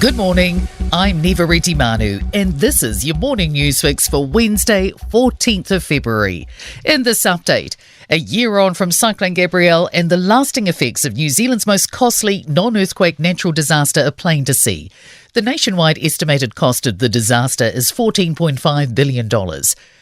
Good morning, I'm Neva Manu, and this is your morning news fix for Wednesday, 14th of February. In this update, a year on from Cyclone Gabrielle and the lasting effects of New Zealand's most costly non-earthquake natural disaster are plain to see. The nationwide estimated cost of the disaster is $14.5 billion.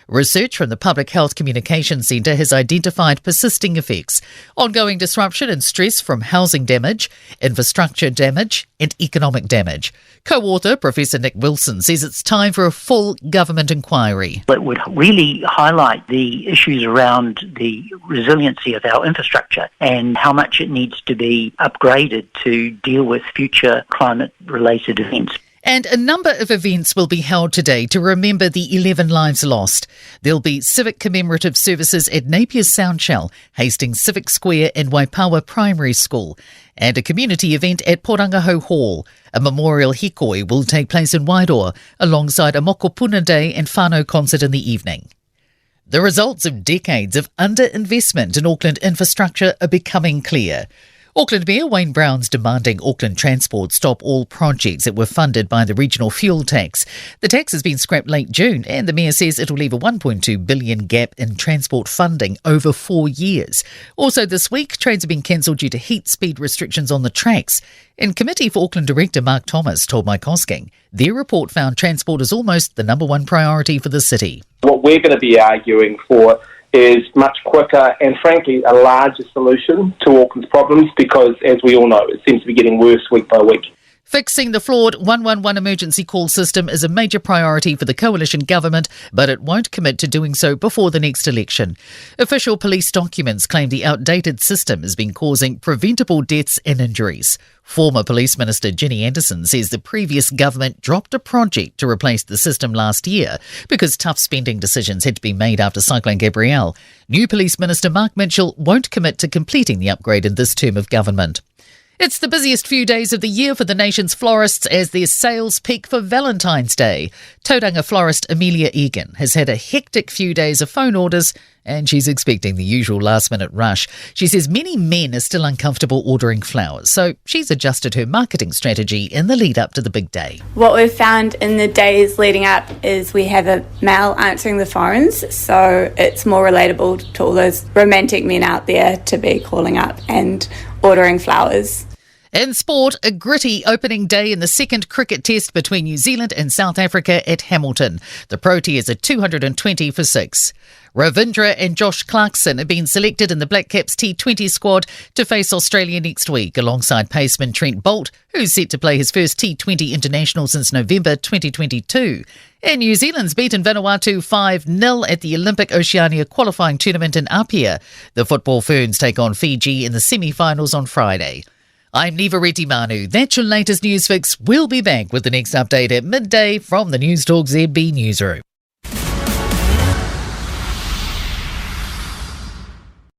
Research from the Public Health Communications Centre has identified persisting effects, ongoing disruption and stress from housing damage, infrastructure damage and economic damage. Co-author Professor Nick Wilson says it's time for a full government inquiry. It would really highlight the issues around the resiliency of our infrastructure and how much it needs to be upgraded to deal with future climate-related events. And a number of events will be held today to remember the 11 lives lost. There'll be civic commemorative services at Napier's Soundshell, Hastings Civic Square and Waipawa Primary School, and a community event at Porangaho Hall. A memorial hikoi will take place in Wairoa, alongside a Mokopuna Day and whānau concert in the evening. The results of decades of underinvestment in Auckland infrastructure are becoming clear. Auckland Mayor Wayne Brown's demanding Auckland Transport stop all projects that were funded by the regional fuel tax. The tax has been scrapped late June, and the Mayor says it'll leave a $1.2 billion gap in transport funding over 4 years. Also this week, trains have been cancelled due to heat speed restrictions on the tracks. In committee for Auckland Director Mark Thomas told Mike Hosking, their report found transport is almost the number one priority for the city. What we're going to be arguing for is much quicker and, frankly, a larger solution to Auckland's problems because, as we all know, it seems to be getting worse week by week. Fixing the flawed 111 emergency call system is a major priority for the coalition government, but it won't commit to doing so before the next election. Official police documents claim the outdated system has been causing preventable deaths and injuries. Former Police Minister Ginny Anderson says the previous government dropped a project to replace the system last year because tough spending decisions had to be made after Cyclone Gabrielle. New Police Minister Mark Mitchell won't commit to completing the upgrade in this term of government. It's the busiest few days of the year for the nation's florists as their sales peak for Valentine's Day. Tauranga florist Amelia Egan has had a hectic few days of phone orders and she's expecting the usual last-minute rush. She says many men are still uncomfortable ordering flowers, so she's adjusted her marketing strategy in the lead-up to the big day. What we've found in the days leading up is we have a male answering the phones, so it's more relatable to all those romantic men out there to be calling up and ordering flowers. In sport, a gritty opening day in the second cricket test between New Zealand and South Africa at Hamilton. The Proteas are 220 for 6. Ravindra and Josh Clarkson have been selected in the Black Caps T20 squad to face Australia next week, alongside paceman Trent Boult, who's set to play his first T20 international since November 2022. And New Zealand's beaten Vanuatu 5-0 at the Olympic Oceania qualifying tournament in Apia. The football Ferns take on Fiji in the semi-finals on Friday. I'm Neva Manu. That's your latest news fix. We'll be back with the next update at midday from the Newstalk ZB newsroom.